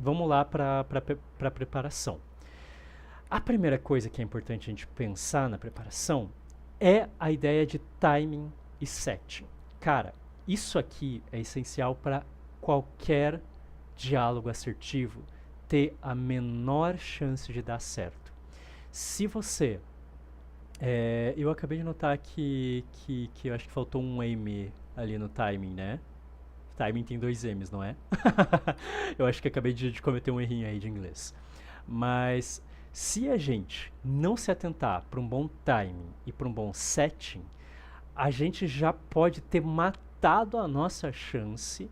vamos lá para a preparação. A primeira coisa que é importante a gente pensar na preparação é a ideia de timing e setting. Cara, isso aqui é essencial para qualquer diálogo assertivo ter a menor chance de dar certo. Se você. Eu acabei de notar que eu acho que faltou um M ali no timing, né? Timing tem dois M's, não é? Eu acho que acabei de cometer um errinho aí de inglês. Mas se a gente não se atentar para um bom timing e para um bom setting, a gente já pode ter matado a nossa chance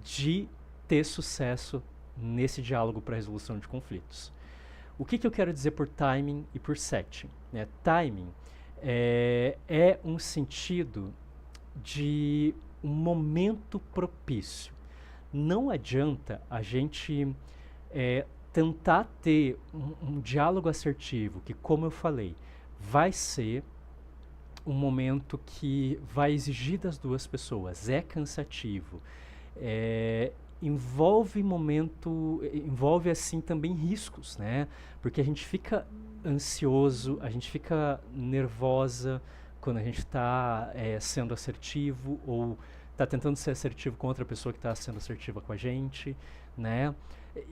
de ter sucesso nesse diálogo para resolução de conflitos. O que eu quero dizer por timing e por setting? Né? Timing é um sentido de um momento propício. Não adianta a gente tentar ter um diálogo assertivo que, como eu falei, vai ser um momento que vai exigir das duas pessoas, é cansativo, envolve assim também riscos, né? Porque a gente fica ansioso, a gente fica nervosa quando a gente está sendo assertivo ou está tentando ser assertivo com outra pessoa que está sendo assertiva com a gente, né?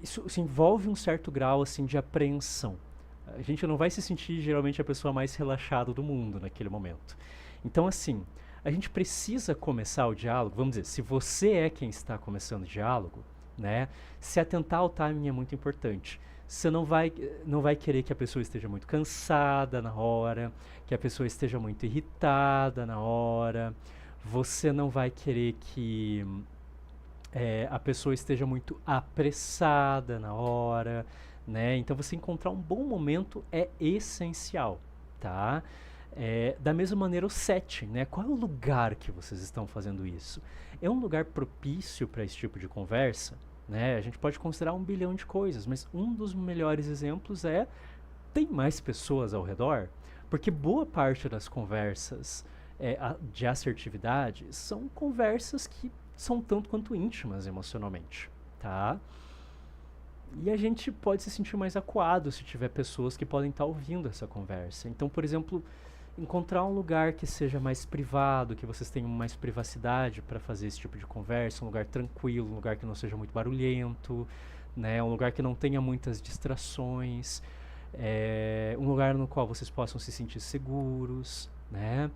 Isso envolve um certo grau assim de apreensão. A gente não vai se sentir geralmente a pessoa mais relaxada do mundo naquele momento. Então, assim, a gente precisa começar o diálogo, vamos dizer, se você é quem está começando o diálogo, né, se atentar ao timing é muito importante. Você não vai querer que a pessoa esteja muito cansada na hora, que a pessoa esteja muito irritada na hora, você não vai querer que a pessoa esteja muito apressada na hora, né? Então você encontrar um bom momento é essencial, tá? Da mesma maneira o setting, né? Qual é o lugar que vocês estão fazendo isso? É um lugar propício para esse tipo de conversa? Né? A gente pode considerar um bilhão de coisas, mas um dos melhores exemplos tem mais pessoas ao redor? Porque boa parte das conversas de assertividade são conversas que são tanto quanto íntimas emocionalmente, tá? E a gente pode se sentir mais acuado se tiver pessoas que podem estar ouvindo essa conversa. Então, por exemplo, encontrar um lugar que seja mais privado, que vocês tenham mais privacidade para fazer esse tipo de conversa, um lugar tranquilo, um lugar que não seja muito barulhento, né? Um lugar que não tenha muitas distrações, um lugar no qual vocês possam se sentir seguros, né?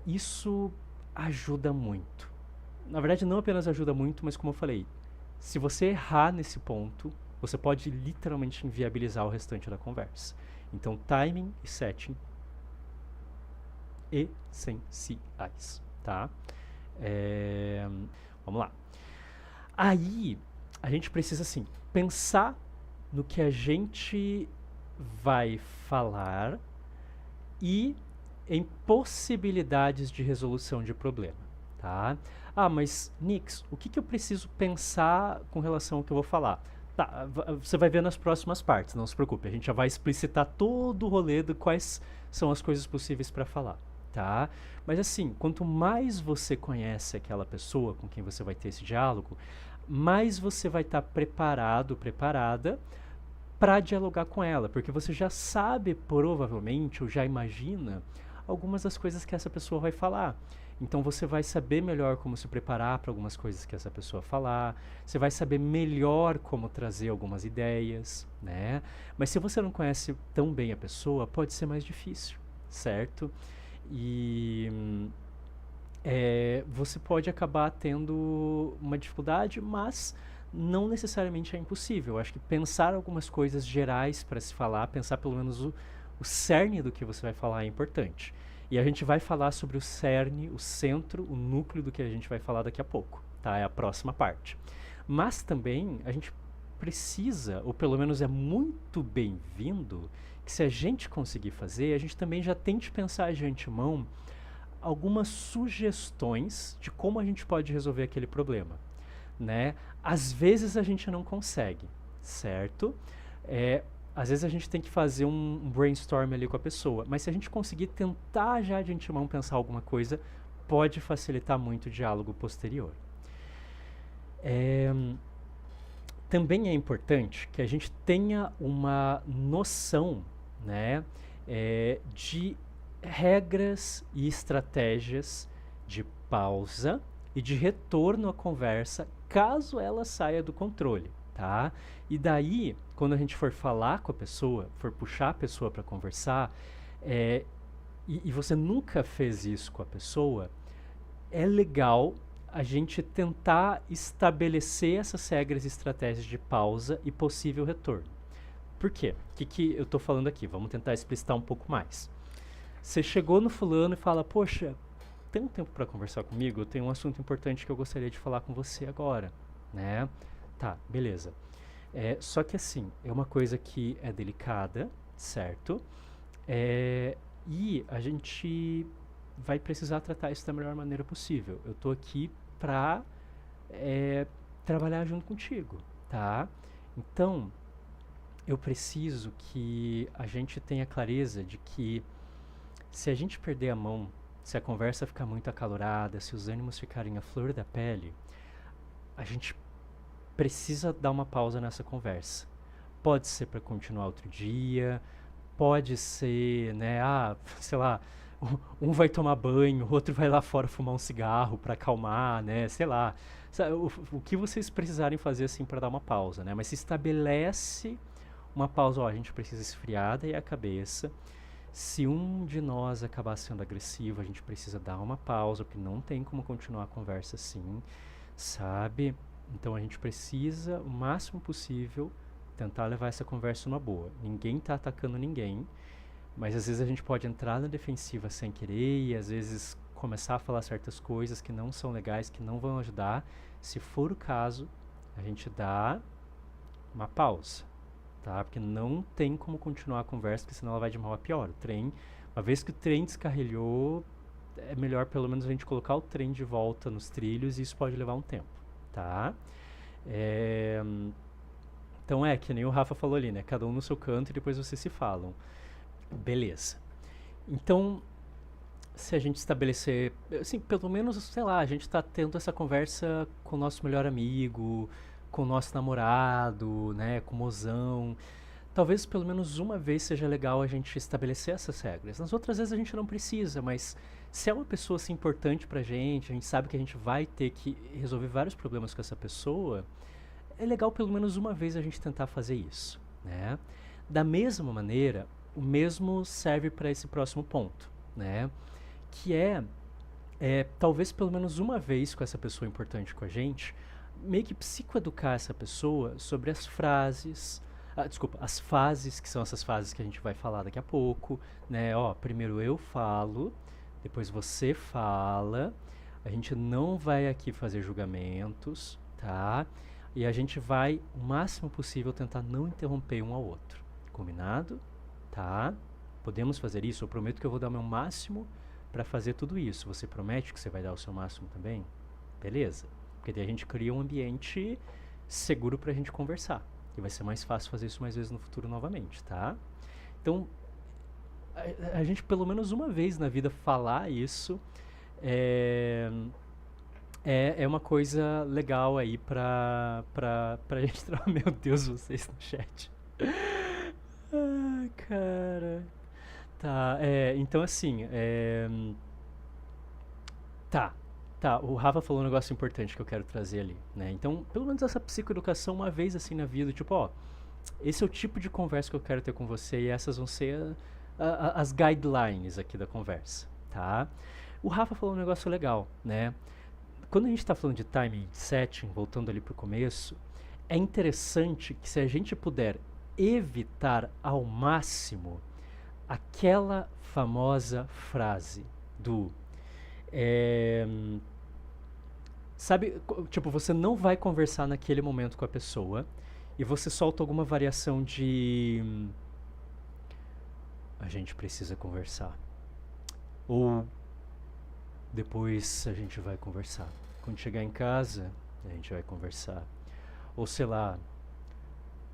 Isso ajuda muito. Na verdade, não apenas ajuda muito, mas como eu falei, se você errar nesse ponto, você pode literalmente inviabilizar o restante da conversa. Então, timing e setting essenciais, tá? Vamos lá. Aí, a gente precisa, assim, pensar no que a gente vai falar e em possibilidades de resolução de problema, tá? Ah, mas, Nix, o que eu preciso pensar com relação ao que eu vou falar? Tá, você vai ver nas próximas partes, não se preocupe. A gente já vai explicitar todo o rolê de quais são as coisas possíveis para falar, tá? Mas assim, quanto mais você conhece aquela pessoa com quem você vai ter esse diálogo, mais você vai estar preparado, preparada para dialogar com ela, porque você já sabe provavelmente ou já imagina algumas das coisas que essa pessoa vai falar. Então você vai saber melhor como se preparar para algumas coisas que essa pessoa falar, você vai saber melhor como trazer algumas ideias, né? Mas se você não conhece tão bem a pessoa, pode ser mais difícil, certo? E você pode acabar tendo uma dificuldade, mas não necessariamente é impossível. Eu acho que pensar algumas coisas gerais para se falar, pensar pelo menos o cerne do que você vai falar é importante. E a gente vai falar sobre o cerne, o centro, o núcleo do que a gente vai falar daqui a pouco, tá? É a próxima parte. Mas também a gente precisa, ou pelo menos é muito bem-vindo, que se a gente conseguir fazer, a gente também já tente pensar de antemão algumas sugestões de como a gente pode resolver aquele problema, né? Às vezes a gente não consegue, certo? Às vezes a gente tem que fazer um brainstorm ali com a pessoa, mas se a gente conseguir tentar já de antemão pensar alguma coisa, pode facilitar muito o diálogo posterior. também é importante que a gente tenha uma noção, né, de regras e estratégias de pausa e de retorno à conversa caso ela saia do controle, tá? E daí, quando a gente for falar com a pessoa, for puxar a pessoa para conversar, é, e você nunca fez isso com a pessoa, é legal a gente tentar estabelecer essas regras e estratégias de pausa e possível retorno. Por quê? O que eu estou falando aqui? Vamos tentar explicitar um pouco mais. Você chegou no fulano e fala, poxa, tem um tempo para conversar comigo? Eu tenho um assunto importante que eu gostaria de falar com você agora, né? Tá, beleza. Só que assim, é uma coisa que é delicada, certo? E a gente vai precisar tratar isso da melhor maneira possível. Eu tô aqui pra trabalhar junto contigo, tá? Então, eu preciso que a gente tenha clareza de que se a gente perder a mão, se a conversa ficar muito acalorada, se os ânimos ficarem à flor da pele, a gente precisa dar uma pausa nessa conversa. Pode ser para continuar outro dia, pode ser, né, sei lá, um vai tomar banho, o outro vai lá fora fumar um cigarro para acalmar, né, sei lá. O que vocês precisarem fazer assim para dar uma pausa, né? Mas se estabelece uma pausa, ó, a gente precisa esfriar daí a cabeça. Se um de nós acabar sendo agressivo, a gente precisa dar uma pausa, porque não tem como continuar a conversa assim, sabe? Então a gente precisa, o máximo possível, tentar levar essa conversa numa boa. Ninguém tá atacando ninguém, mas às vezes a gente pode entrar na defensiva sem querer e às vezes começar a falar certas coisas que não são legais, que não vão ajudar. Se for o caso, a gente dá uma pausa, tá? Porque não tem como continuar a conversa, porque senão ela vai de mal a pior. O trem, uma vez que o trem descarrilhou, é melhor pelo menos a gente colocar o trem de volta nos trilhos e isso pode levar um tempo, tá? Então que nem o Rafa falou ali, né? Cada um no seu canto e depois vocês se falam. Beleza. Então, se a gente estabelecer, assim, pelo menos, sei lá, a gente tá tendo essa conversa com o nosso melhor amigo, com o nosso namorado, né, com o mozão. Talvez pelo menos uma vez seja legal a gente estabelecer essas regras. Nas outras vezes a gente não precisa, mas se é uma pessoa assim importante pra gente, a gente sabe que a gente vai ter que resolver vários problemas com essa pessoa, é legal pelo menos uma vez a gente tentar fazer isso, né? Da mesma maneira, o mesmo serve para esse próximo ponto, né? Que talvez pelo menos uma vez com essa pessoa importante com a gente, meio que psicoeducar essa pessoa sobre as frases, as fases, que são essas fases que a gente vai falar daqui a pouco, né? Ó, primeiro eu falo, depois você fala, a gente não vai aqui fazer julgamentos, tá? E a gente vai, o máximo possível, tentar não interromper um ao outro. Combinado? Tá? Podemos fazer isso? Eu prometo que eu vou dar o meu máximo para fazer tudo isso. Você promete que você vai dar o seu máximo também? Beleza. Porque daí a gente cria um ambiente seguro pra gente conversar. E vai ser mais fácil fazer isso mais vezes no futuro novamente, tá? Então, a gente pelo menos uma vez na vida falar isso é uma coisa legal aí pra gente trabalhar. Meu Deus, vocês no chat. Ai, cara. Tá, então assim, tá, o Rafa falou um negócio importante que eu quero trazer ali, né? Então, pelo menos essa psicoeducação uma vez assim na vida, tipo, ó, esse é o tipo de conversa que eu quero ter com você e essas vão ser as guidelines aqui da conversa, tá? O Rafa falou um negócio legal, né? Quando a gente está falando de timing, setting, voltando ali pro começo, é interessante que se a gente puder evitar ao máximo aquela famosa frase do sabe, tipo, você não vai conversar naquele momento com a pessoa e você solta alguma variação de a gente precisa conversar. Ou depois a gente vai conversar. Quando chegar em casa, a gente vai conversar. Ou sei lá,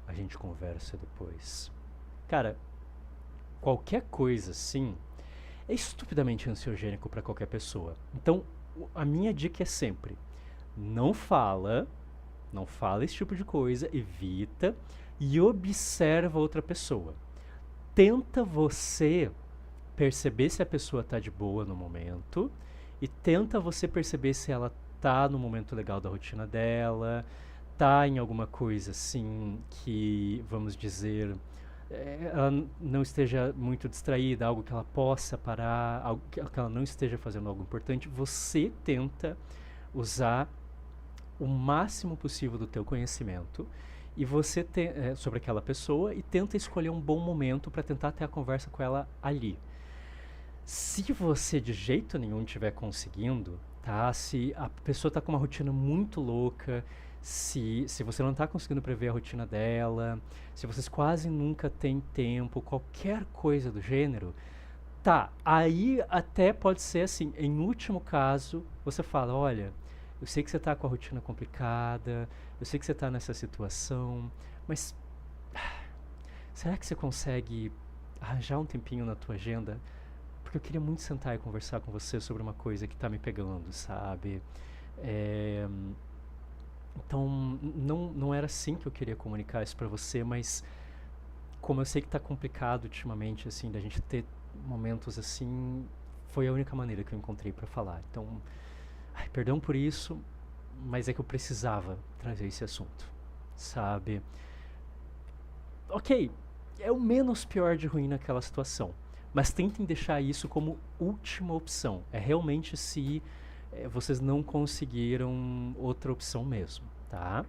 a gente conversa depois. Cara, qualquer coisa assim é estupidamente ansiogênico para qualquer pessoa. Então, a minha dica é sempre: não fala, Não fala esse tipo de coisa, evita e observa outra pessoa. Tenta você perceber se a pessoa tá de boa no momento e tenta você perceber se ela tá no momento legal da rotina dela, tá em alguma coisa assim que, vamos dizer, ela não esteja muito distraída, algo que ela possa parar, algo que ela não esteja fazendo algo importante. Você tenta usar o máximo possível do teu conhecimento e você sobre aquela pessoa e tenta escolher um bom momento para tentar ter a conversa com ela ali. Se você de jeito nenhum estiver conseguindo, tá? Se a pessoa está com uma rotina muito louca, se você não está conseguindo prever a rotina dela, se vocês quase nunca têm tempo, qualquer coisa do gênero, tá, aí até pode ser assim, em último caso, você fala, olha, eu sei que você está com a rotina complicada, eu sei que você está nessa situação, mas será que você consegue arranjar um tempinho na tua agenda? Porque eu queria muito sentar e conversar com você sobre uma coisa que tá me pegando, sabe? É, então, não era assim que eu queria comunicar isso pra você, mas como eu sei que tá complicado ultimamente, assim, da gente ter momentos assim, foi a única maneira que eu encontrei pra falar. Então, ai, perdão por isso, mas é que eu precisava trazer esse assunto, sabe? Ok, é o menos pior de ruim naquela situação. Mas tentem deixar isso como última opção. É realmente se vocês não conseguiram outra opção mesmo, tá?